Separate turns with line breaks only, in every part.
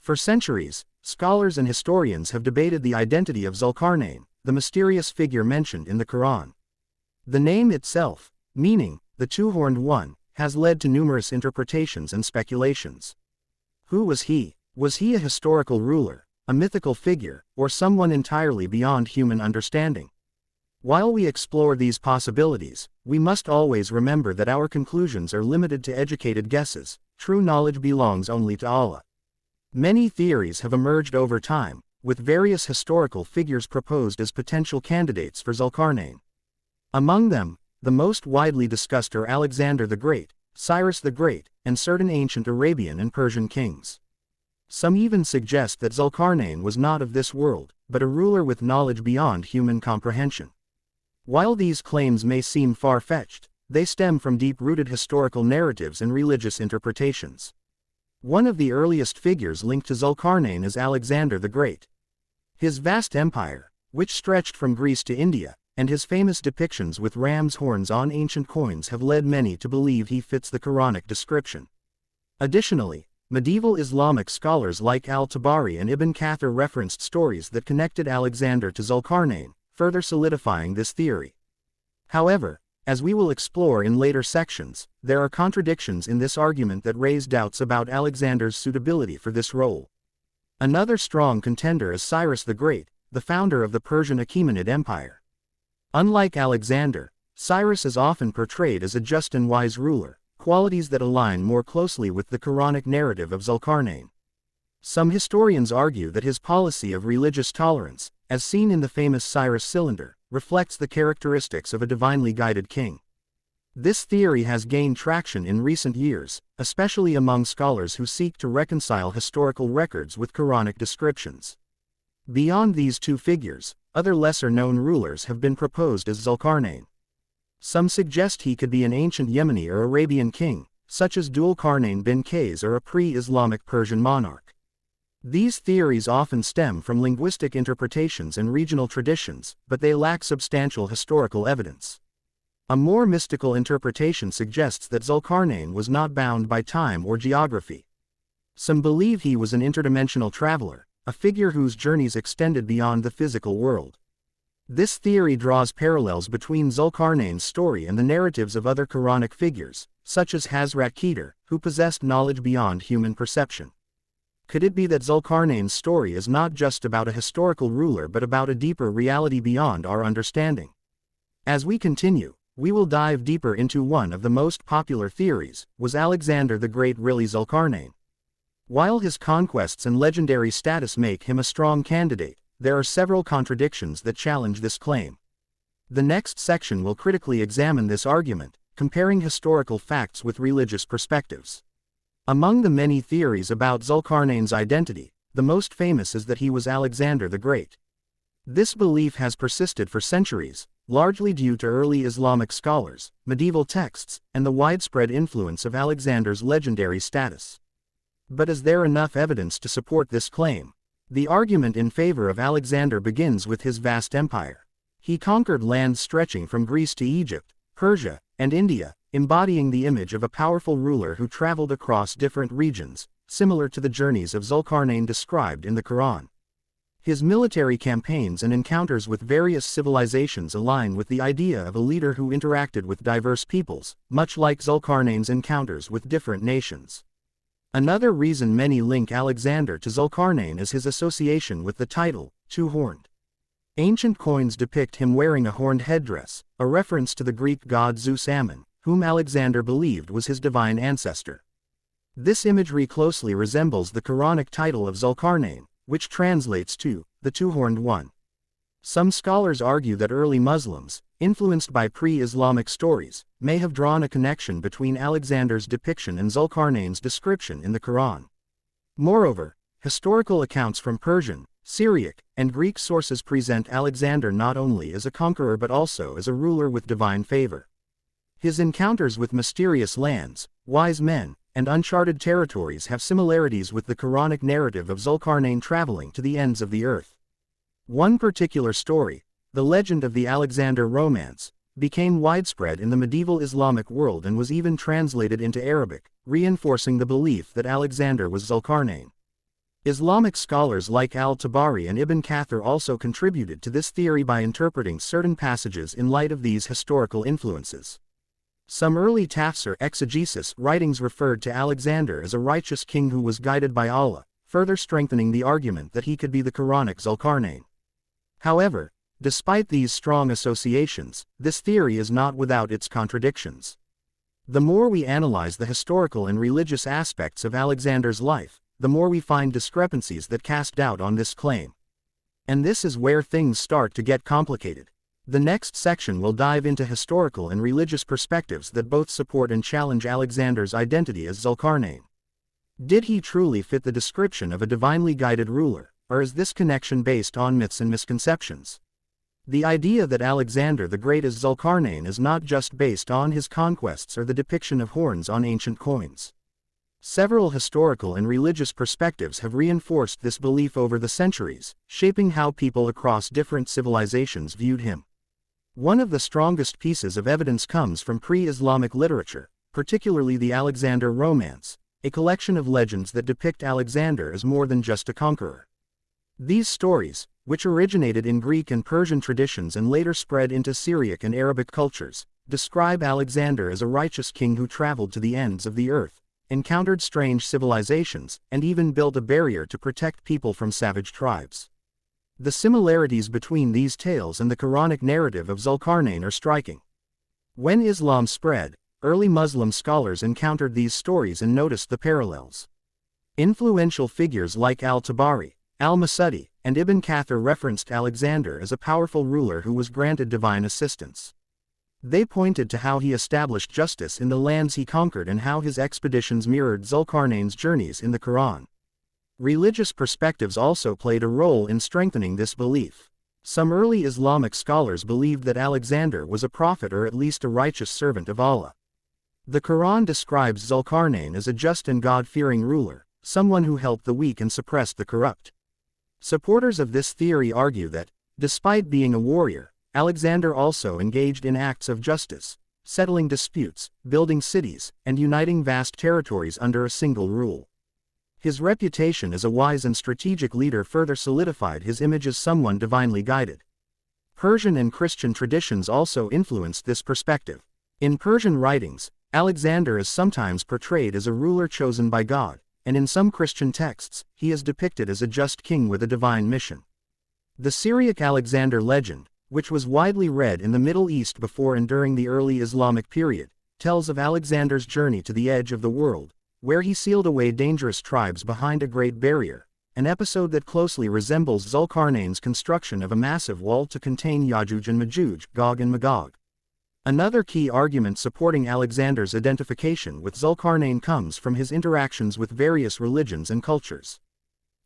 For centuries, scholars and historians have debated the identity of Zulqarnain, the mysterious figure mentioned in the Quran. The name itself, meaning, the two-horned one, has led to numerous interpretations and speculations. Who was he? Was he a historical ruler, a mythical figure, or someone entirely beyond human understanding? While we explore these possibilities, we must always remember that our conclusions are limited to educated guesses. True knowledge belongs only to Allah. Many theories have emerged over time, with various historical figures proposed as potential candidates for Zulqarnain. Among them, the most widely discussed are Alexander the Great, Cyrus the Great, and certain ancient Arabian and Persian kings. Some even suggest that Zulqarnain was not of this world, but a ruler with knowledge beyond human comprehension. While these claims may seem far-fetched, they stem from deep-rooted historical narratives and religious interpretations. One of the earliest figures linked to Zulqarnain is Alexander the Great. His vast empire, which stretched from Greece to India, and his famous depictions with ram's horns on ancient coins have led many to believe he fits the Quranic description. Additionally, medieval Islamic scholars like al-Tabari and Ibn Kathir referenced stories that connected Alexander to Zulqarnain, further solidifying this theory. However, as we will explore in later sections, there are contradictions in this argument that raise doubts about Alexander's suitability for this role. Another strong contender is Cyrus the Great, the founder of the Persian Achaemenid Empire. Unlike Alexander, Cyrus is often portrayed as a just and wise ruler, qualities that align more closely with the Quranic narrative of Zulqarnain. Some historians argue that his policy of religious tolerance, as seen in the famous Cyrus cylinder, reflects the characteristics of a divinely guided king. This theory has gained traction in recent years, especially among scholars who seek to reconcile historical records with Quranic descriptions. Beyond these two figures, other lesser-known rulers have been proposed as Zulqarnain. Some suggest he could be an ancient Yemeni or Arabian king, such as Zulqarnain bin Qays or a pre-Islamic Persian monarch. These theories often stem from linguistic interpretations and regional traditions, but they lack substantial historical evidence. A more mystical interpretation suggests that Zulqarnain was not bound by time or geography. Some believe he was an interdimensional traveler, a figure whose journeys extended beyond the physical world. This theory draws parallels between Zulqarnain's story and the narratives of other Quranic figures, such as Hazrat Khidr, who possessed knowledge beyond human perception. Could it be that Zulqarnain's story is not just about a historical ruler but about a deeper reality beyond our understanding? As we continue, we will dive deeper into one of the most popular theories: was Alexander the Great really Zulqarnain? While his conquests and legendary status make him a strong candidate, there are several contradictions that challenge this claim. The next section will critically examine this argument, comparing historical facts with religious perspectives. Among the many theories about Zulqarnain's identity, the most famous is that he was Alexander the Great. This belief has persisted for centuries, largely due to early Islamic scholars, medieval texts, and the widespread influence of Alexander's legendary status. But is there enough evidence to support this claim? The argument in favor of Alexander begins with his vast empire. He conquered lands stretching from Greece to Egypt, Persia, and India, embodying the image of a powerful ruler who traveled across different regions, similar to the journeys of Zulqarnain described in the Quran. His military campaigns and encounters with various civilizations align with the idea of a leader who interacted with diverse peoples, much like Zulqarnain's encounters with different nations. Another reason many link Alexander to Zulqarnain is his association with the title, two-horned. Ancient coins depict him wearing a horned headdress, a reference to the Greek god Zeus Ammon, whom Alexander believed was his divine ancestor. This imagery closely resembles the Quranic title of Zulqarnain, which translates to the two-horned one. Some scholars argue that early Muslims, influenced by pre-Islamic stories, may have drawn a connection between Alexander's depiction and Zulqarnain's description in the Quran. Moreover, historical accounts from Persian, Syriac, and Greek sources present Alexander not only as a conqueror but also as a ruler with divine favor. His encounters with mysterious lands, wise men, and uncharted territories have similarities with the Quranic narrative of Zulqarnain traveling to the ends of the earth. One particular story, the legend of the Alexander Romance, became widespread in the medieval Islamic world and was even translated into Arabic, reinforcing the belief that Alexander was Zulqarnain. Islamic scholars like al-Tabari and Ibn Kathir also contributed to this theory by interpreting certain passages in light of these historical influences. Some early tafsir exegesis writings referred to Alexander as a righteous king who was guided by Allah, further strengthening the argument that he could be the Quranic Zulqarnain. However, despite these strong associations, this theory is not without its contradictions. The more we analyze the historical and religious aspects of Alexander's life, the more we find discrepancies that cast doubt on this claim. And this is where things start to get complicated. The next section will dive into historical and religious perspectives that both support and challenge Alexander's identity as Zulqarnain. Did he truly fit the description of a divinely guided ruler, or is this connection based on myths and misconceptions? The idea that Alexander the Great is Zulqarnain is not just based on his conquests or the depiction of horns on ancient coins. Several historical and religious perspectives have reinforced this belief over the centuries, shaping how people across different civilizations viewed him. One of the strongest pieces of evidence comes from pre-Islamic literature, particularly the Alexander Romance, a collection of legends that depict Alexander as more than just a conqueror. These stories, which originated in Greek and Persian traditions and later spread into Syriac and Arabic cultures, describe Alexander as a righteous king who traveled to the ends of the earth, encountered strange civilizations, and even built a barrier to protect people from savage tribes. The similarities between these tales and the Quranic narrative of Zulqarnain are striking. When Islam spread, early Muslim scholars encountered these stories and noticed the parallels. Influential figures like al-Tabari, al-Masudi, and Ibn Kathir referenced Alexander as a powerful ruler who was granted divine assistance. They pointed to how he established justice in the lands he conquered and how his expeditions mirrored Zulqarnain's journeys in the Quran. Religious perspectives also played a role in strengthening this belief. Some early Islamic scholars believed that Alexander was a prophet or at least a righteous servant of Allah. The Quran describes Zulqarnain as a just and God-fearing ruler, someone who helped the weak and suppressed the corrupt. Supporters of this theory argue that, despite being a warrior, Alexander also engaged in acts of justice, settling disputes, building cities, and uniting vast territories under a single rule. His reputation as a wise and strategic leader further solidified his image as someone divinely guided. Persian and Christian traditions also influenced this perspective. In Persian writings, Alexander is sometimes portrayed as a ruler chosen by God, and in some Christian texts, he is depicted as a just king with a divine mission. The Syriac Alexander legend, which was widely read in the Middle East before and during the early Islamic period, tells of Alexander's journey to the edge of the world, where he sealed away dangerous tribes behind a great barrier, an episode that closely resembles Zulqarnain's construction of a massive wall to contain Yajuj and Majuj, Gog and Magog. Another key argument supporting Alexander's identification with Zulqarnain comes from his interactions with various religions and cultures.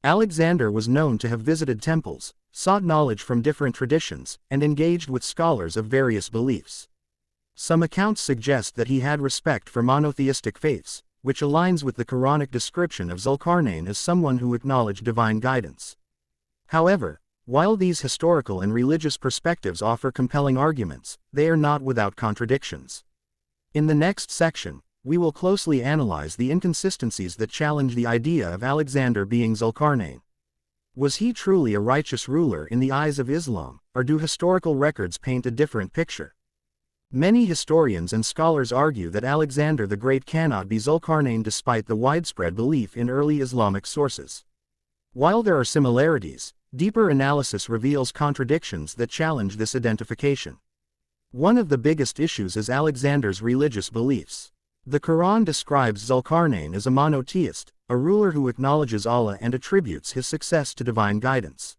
Alexander was known to have visited temples, sought knowledge from different traditions, and engaged with scholars of various beliefs. Some accounts suggest that he had respect for monotheistic faiths, which aligns with the Quranic description of Zulqarnain as someone who acknowledged divine guidance. However, while these historical and religious perspectives offer compelling arguments, they are not without contradictions. In the next section, we will closely analyze the inconsistencies that challenge the idea of Alexander being Zulqarnain. Was he truly a righteous ruler in the eyes of Islam, or do historical records paint a different picture? Many historians and scholars argue that Alexander the Great cannot be Zulqarnain despite the widespread belief in early Islamic sources. While there are similarities, deeper analysis reveals contradictions that challenge this identification. One of the biggest issues is Alexander's religious beliefs. The Quran describes Zulqarnain as a monotheist, a ruler who acknowledges Allah and attributes his success to divine guidance.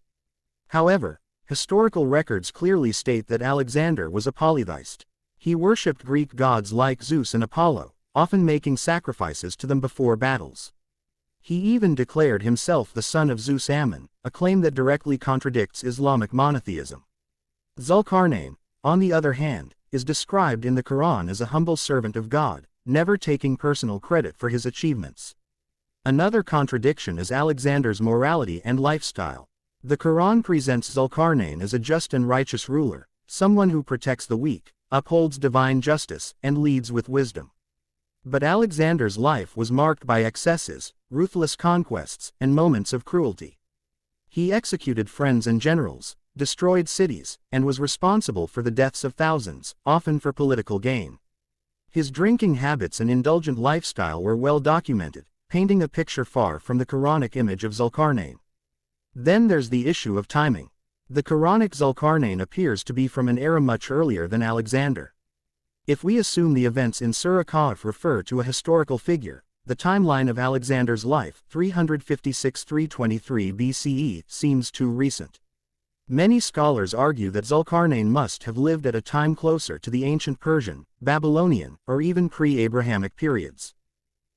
However, historical records clearly state that Alexander was a polytheist. He worshipped Greek gods like Zeus and Apollo, often making sacrifices to them before battles. He even declared himself the son of Zeus Ammon, a claim that directly contradicts Islamic monotheism. Zulqarnain, on the other hand, is described in the Quran as a humble servant of God, never taking personal credit for his achievements. Another contradiction is Alexander's morality and lifestyle. The Quran presents Zulqarnain as a just and righteous ruler, someone who protects the weak, upholds divine justice, and leads with wisdom. But Alexander's life was marked by excesses, ruthless conquests, and moments of cruelty. He executed friends and generals, destroyed cities, and was responsible for the deaths of thousands, often for political gain. His drinking habits and indulgent lifestyle were well documented, painting a picture far from the Quranic image of Zulqarnain. Then there's the issue of timing. The Quranic Zulqarnain appears to be from an era much earlier than Alexander. If we assume the events in Surah Kahf refer to a historical figure, the timeline of Alexander's life, 356–323 BCE, seems too recent. Many scholars argue that Zulqarnain must have lived at a time closer to the ancient Persian, Babylonian, or even pre-Abrahamic periods.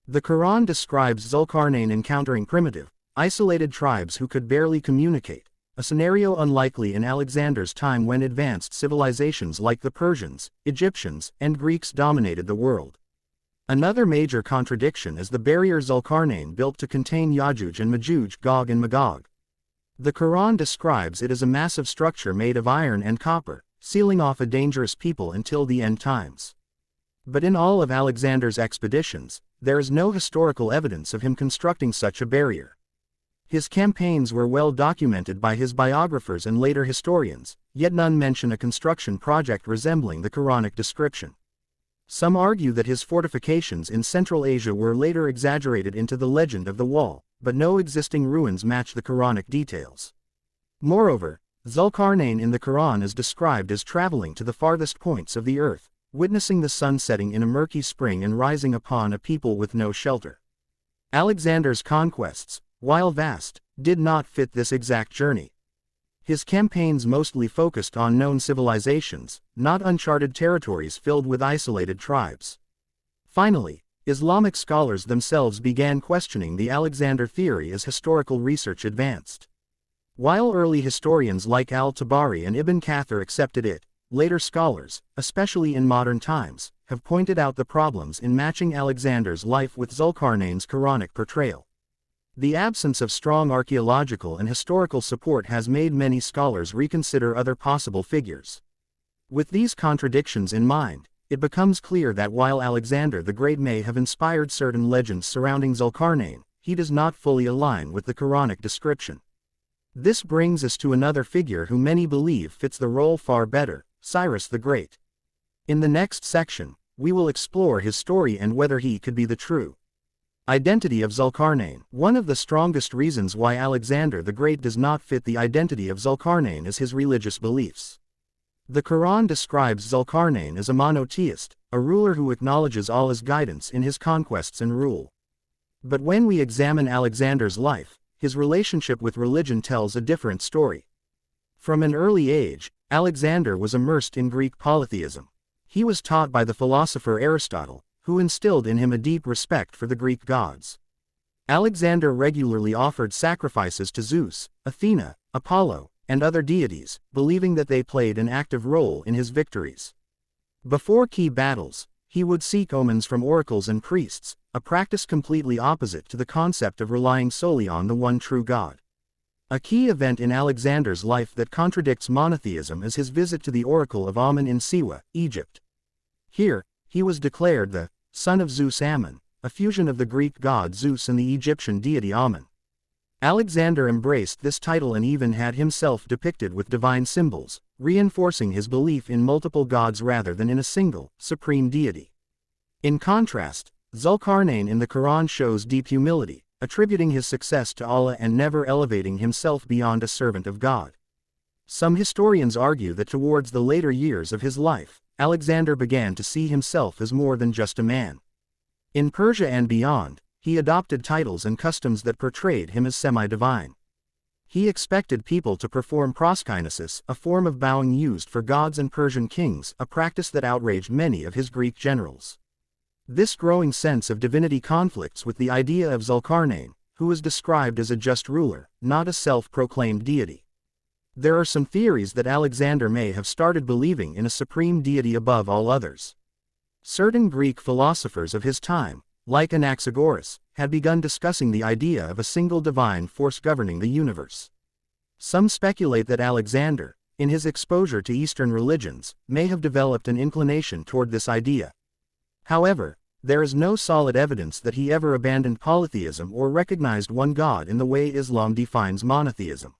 The Quran describes Zulqarnain encountering primitive, isolated tribes who could barely communicate, a scenario unlikely in Alexander's time when advanced civilizations like the Persians, Egyptians, and Greeks dominated the world. Another major contradiction is the barrier Zulqarnain built to contain Yajuj and Majuj, Gog and Magog. The Quran describes it as a massive structure made of iron and copper, sealing off a dangerous people until the end times. But in all of Alexander's expeditions, there is no historical evidence of him constructing such a barrier. His campaigns were well documented by his biographers and later historians, yet none mention a construction project resembling the Quranic description. Some argue that his fortifications in Central Asia were later exaggerated into the legend of the wall, but no existing ruins match the Quranic details. Moreover, Zulqarnain in the Quran is described as traveling to the farthest points of the earth, witnessing the sun setting in a murky spring and rising upon a people with no shelter. Alexander's conquests, while vast, did not fit this exact journey. His campaigns mostly focused on known civilizations, not uncharted territories filled with isolated tribes. Finally, Islamic scholars themselves began questioning the Alexander theory as historical research advanced. While early historians like al-Tabari and Ibn Kathir accepted it, later scholars, especially in modern times, have pointed out the problems in matching Alexander's life with Zulqarnain's Quranic portrayal. The absence of strong archaeological and historical support has made many scholars reconsider other possible figures. With these contradictions in mind, it becomes clear that while Alexander the Great may have inspired certain legends surrounding Zulqarnain, he does not fully align with the Quranic description. This brings us to another figure who many believe fits the role far better, Cyrus the Great. In the next section, we will explore his story and whether he could be the true identity of Zulqarnain. One of the strongest reasons why Alexander the Great does not fit the identity of Zulqarnain is his religious beliefs. The Quran describes Zulqarnain as a monotheist, a ruler who acknowledges Allah's guidance in his conquests and rule. But when we examine Alexander's life, his relationship with religion tells a different story. From an early age, Alexander was immersed in Greek polytheism. He was taught by the philosopher Aristotle, who instilled in him a deep respect for the Greek gods. Alexander regularly offered sacrifices to Zeus, Athena, Apollo, and other deities, believing that they played an active role in his victories. Before key battles, he would seek omens from oracles and priests, a practice completely opposite to the concept of relying solely on the one true God. A key event in Alexander's life that contradicts monotheism is his visit to the oracle of Amun in Siwa, Egypt. Here, he was declared the son of Zeus Ammon, a fusion of the Greek god Zeus and the Egyptian deity Amun. Alexander embraced this title and even had himself depicted with divine symbols, reinforcing his belief in multiple gods rather than in a single, supreme deity. In contrast, Zulqarnain in the Quran shows deep humility, attributing his success to Allah and never elevating himself beyond a servant of God. Some historians argue that towards the later years of his life, Alexander began to see himself as more than just a man. In Persia and beyond, he adopted titles and customs that portrayed him as semi-divine. He expected people to perform proskynesis, a form of bowing used for gods and Persian kings, a practice that outraged many of his Greek generals. This growing sense of divinity conflicts with the idea of Zulqarnain, who is described as a just ruler, not a self-proclaimed deity. There are some theories that Alexander may have started believing in a supreme deity above all others. Certain Greek philosophers of his time, like Anaxagoras, had begun discussing the idea of a single divine force governing the universe. Some speculate that Alexander, in his exposure to Eastern religions, may have developed an inclination toward this idea. However, there is no solid evidence that he ever abandoned polytheism or recognized one God in the way Islam defines monotheism.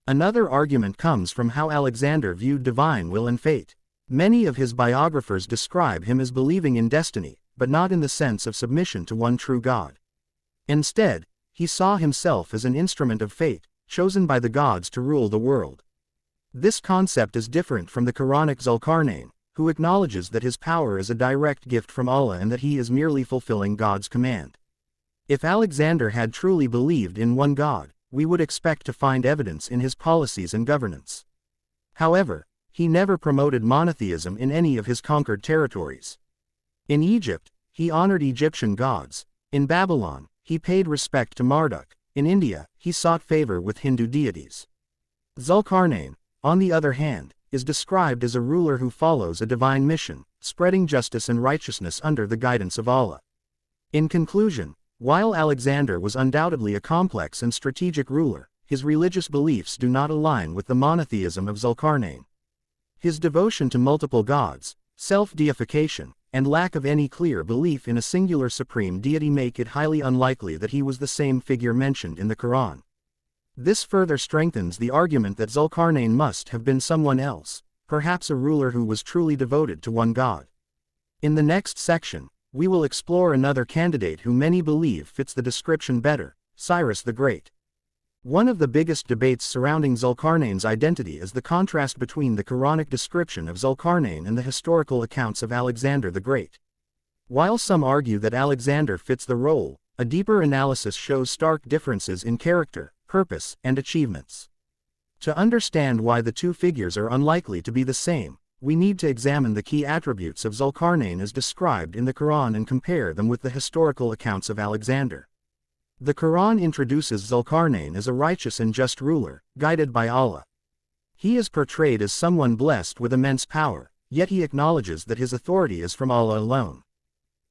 Another argument comes from how Alexander viewed divine will and fate. Many of his biographers describe him as believing in destiny, but not in the sense of submission to one true God. Instead, he saw himself as an instrument of fate, chosen by the gods to rule the world. This concept is different from the Quranic Zulqarnain, who acknowledges that his power is a direct gift from Allah and that he is merely fulfilling God's command. If Alexander had truly believed in one God, we would expect to find evidence in his policies and governance. However, he never promoted monotheism in any of his conquered territories. In Egypt, he honored Egyptian gods. In Babylon, he paid respect to Marduk. In India, he sought favor with Hindu deities. Zulqarnain, on the other hand, is described as a ruler who follows a divine mission, spreading justice and righteousness under the guidance of Allah. In conclusion, while Alexander was undoubtedly a complex and strategic ruler, his religious beliefs do not align with the monotheism of Zulqarnain. His devotion to multiple gods, self-deification, and lack of any clear belief in a singular supreme deity make it highly unlikely that he was the same figure mentioned in the Quran. This further strengthens the argument that Zulqarnain must have been someone else, perhaps a ruler who was truly devoted to one God. In the next section, we will explore another candidate who many believe fits the description better, Cyrus the Great. One of the biggest debates surrounding Zulqarnain's identity is the contrast between the Quranic description of Zulqarnain and the historical accounts of Alexander the Great. While some argue that Alexander fits the role, a deeper analysis shows stark differences in character, purpose, and achievements. To understand why the two figures are unlikely to be the same, we need to examine the key attributes of Zulqarnain as described in the Quran and compare them with the historical accounts of Alexander. The Quran introduces Zulqarnain as a righteous and just ruler, guided by Allah. He is portrayed as someone blessed with immense power, yet he acknowledges that his authority is from Allah alone.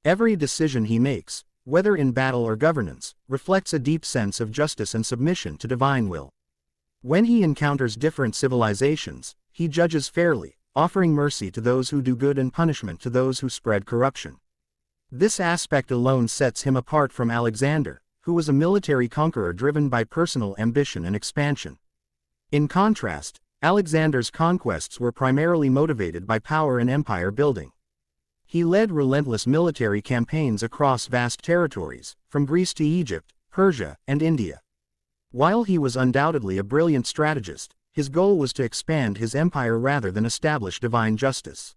Every decision he makes, whether in battle or governance, reflects a deep sense of justice and submission to divine will. When he encounters different civilizations, he judges fairly, offering mercy to those who do good and punishment to those who spread corruption. This aspect alone sets him apart from Alexander, who was a military conqueror driven by personal ambition and expansion. In contrast, Alexander's conquests were primarily motivated by power and empire building. He led relentless military campaigns across vast territories, from Greece to Egypt, Persia, and India. While he was undoubtedly a brilliant strategist, his goal was to expand his empire rather than establish divine justice.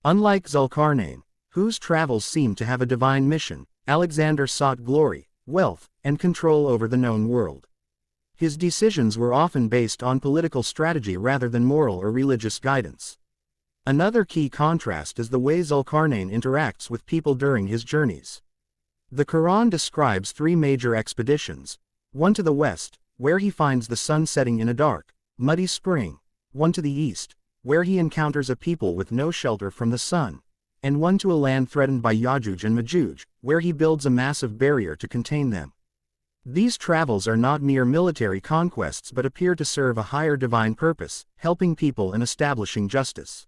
Unlike Zulqarnain, whose travels seemed to have a divine mission, Alexander sought glory, wealth, and control over the known world. His decisions were often based on political strategy rather than moral or religious guidance. Another key contrast is the way Zulqarnain interacts with people during his journeys. The Quran describes 3 major expeditions, one to the west, where he finds the sun setting in a dark, muddy spring, one to the east, where he encounters a people with no shelter from the sun, and one to a land threatened by Yajuj and Majuj, where he builds a massive barrier to contain them. These travels are not mere military conquests but appear to serve a higher divine purpose, helping people and establishing justice.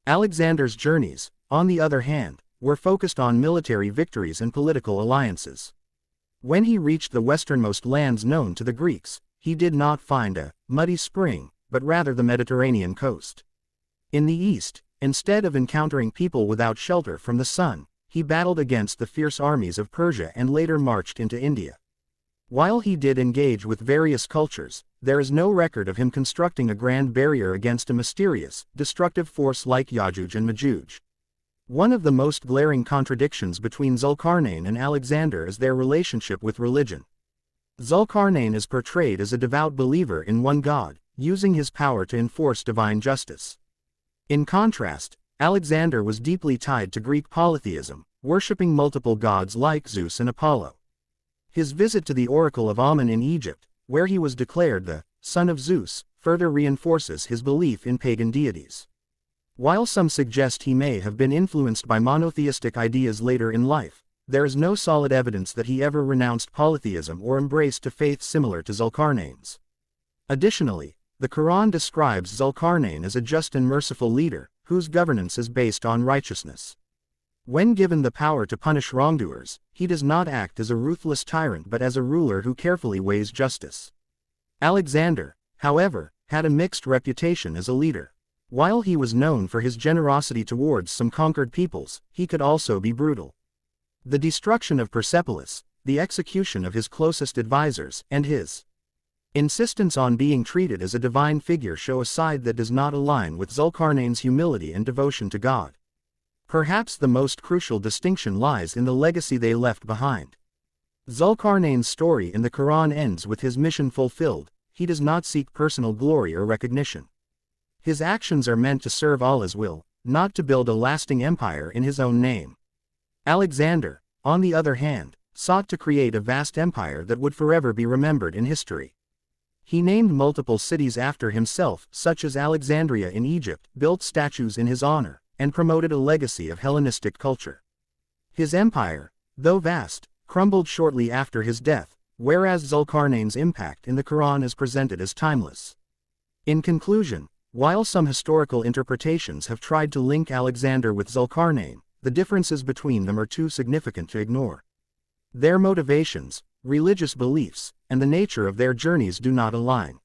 Alexander's journeys, on the other hand, were focused on military victories and political alliances. When he reached the westernmost lands known to the Greeks, he did not find a muddy spring, but rather the Mediterranean coast. In the east, instead of encountering people without shelter from the sun, he battled against the fierce armies of Persia and later marched into India. While he did engage with various cultures, there is no record of him constructing a grand barrier against a mysterious, destructive force like Yajuj and Majuj. One of the most glaring contradictions between Zulqarnain and Alexander is their relationship with religion. Zulqarnain is portrayed as a devout believer in one God, using his power to enforce divine justice. In contrast, Alexander was deeply tied to Greek polytheism, worshipping multiple gods like Zeus and Apollo. His visit to the Oracle of Amun in Egypt, where he was declared the son of Zeus, further reinforces his belief in pagan deities. While some suggest he may have been influenced by monotheistic ideas later in life, there is no solid evidence that he ever renounced polytheism or embraced a faith similar to Zulqarnain's. Additionally, the Quran describes Zulqarnain as a just and merciful leader, whose governance is based on righteousness. When given the power to punish wrongdoers, he does not act as a ruthless tyrant but as a ruler who carefully weighs justice. Alexander, however, had a mixed reputation as a leader. While he was known for his generosity towards some conquered peoples, he could also be brutal. The destruction of Persepolis, the execution of his closest advisors, and his insistence on being treated as a divine figure show a side that does not align with Zulqarnain's humility and devotion to God. Perhaps the most crucial distinction lies in the legacy they left behind. Zulqarnain's story in the Quran ends with his mission fulfilled. He does not seek personal glory or recognition. His actions are meant to serve Allah's will, not to build a lasting empire in his own name. Alexander, on the other hand, sought to create a vast empire that would forever be remembered in history. He named multiple cities after himself, such as Alexandria in Egypt, built statues in his honor, and promoted a legacy of Hellenistic culture. His empire, though vast, crumbled shortly after his death, whereas Zulqarnain's impact in the Quran is presented as timeless. In conclusion, while some historical interpretations have tried to link Alexander with Zulqarnain, the differences between them are too significant to ignore. Their motivations, religious beliefs, and the nature of their journeys do not align.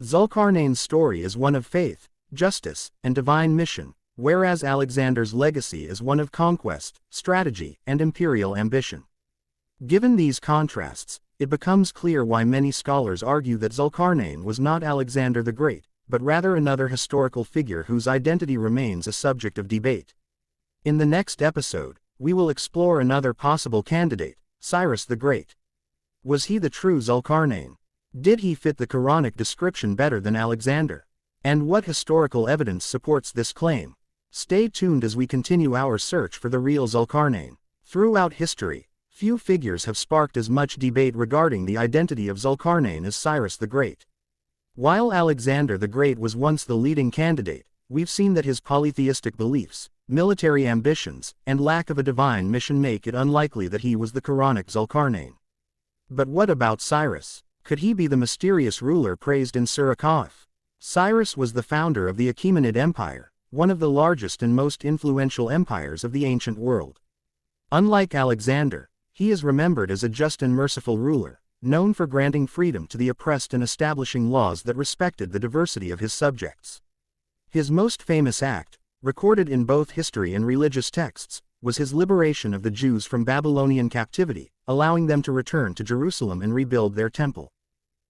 Zulqarnain's story is one of faith, justice, and divine mission, whereas Alexander's legacy is one of conquest, strategy, and imperial ambition. Given these contrasts, it becomes clear why many scholars argue that Zulqarnain was not Alexander the Great, but rather another historical figure whose identity remains a subject of debate. In the next episode, we will explore another possible candidate, Cyrus the Great. Was he the true Zulqarnain? Did he fit the Quranic description better than Alexander? And what historical evidence supports this claim? Stay tuned as we continue our search for the real Zulqarnain. Throughout history, few figures have sparked as much debate regarding the identity of Zulqarnain as Cyrus the Great. While Alexander the Great was once the leading candidate, we've seen that his polytheistic beliefs, military ambitions, and lack of a divine mission make it unlikely that he was the Quranic Zulqarnain. But what about Cyrus? Could he be the mysterious ruler praised in Surah Kahf? Cyrus was the founder of the Achaemenid Empire, one of the largest and most influential empires of the ancient world. Unlike Alexander, he is remembered as a just and merciful ruler, known for granting freedom to the oppressed and establishing laws that respected the diversity of his subjects. His most famous act, recorded in both history and religious texts, was his liberation of the Jews from Babylonian captivity, allowing them to return to Jerusalem and rebuild their temple.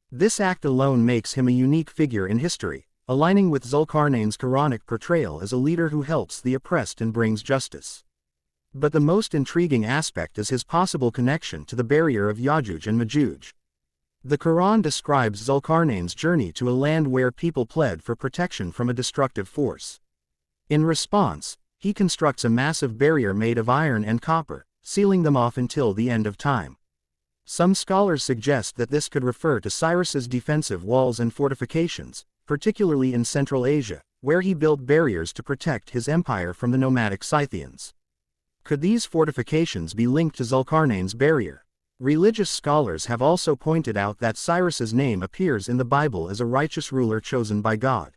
This act alone makes him a unique figure in history, aligning with Zulqarnain's Quranic portrayal as a leader who helps the oppressed and brings justice. But the most intriguing aspect is his possible connection to the barrier of Yajuj and Majuj. The Quran describes Zulqarnain's journey to a land where people pled for protection from a destructive force. In response, he constructs a massive barrier made of iron and copper, sealing them off until the end of time. Some scholars suggest that this could refer to Cyrus's defensive walls and fortifications, particularly in Central Asia, where he built barriers to protect his empire from the nomadic Scythians. Could these fortifications be linked to Zulqarnain's barrier? Religious scholars have also pointed out that Cyrus's name appears in the Bible as a righteous ruler chosen by God.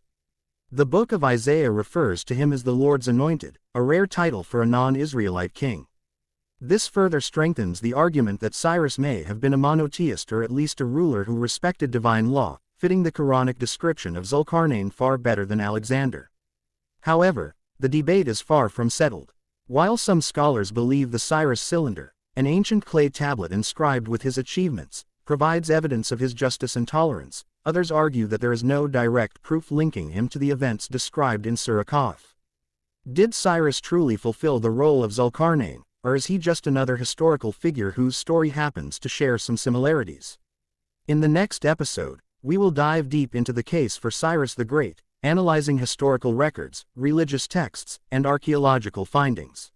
The book of Isaiah refers to him as the Lord's anointed, a rare title for a non-Israelite king. This further strengthens the argument that Cyrus may have been a monotheist or at least a ruler who respected divine law, fitting the Quranic description of Zulqarnain far better than Alexander. However, the debate is far from settled. While some scholars believe the Cyrus cylinder, an ancient clay tablet inscribed with his achievements, provides evidence of his justice and tolerance, others argue that there is no direct proof linking him to the events described in Surah Kahf. Did Cyrus truly fulfill the role of Zulqarnain, or is he just another historical figure whose story happens to share some similarities? In the next episode, we will dive deep into the case for Cyrus the Great, analyzing historical records, religious texts, and archaeological findings.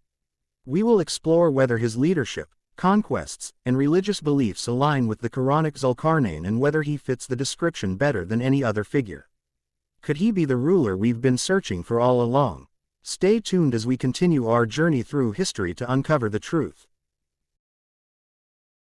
We will explore whether his leadership, conquests, and religious beliefs align with the Quranic Zulqarnain and whether he fits the description better than any other figure. Could he be the ruler we've been searching for all along? Stay tuned as we continue our journey through history to uncover the truth.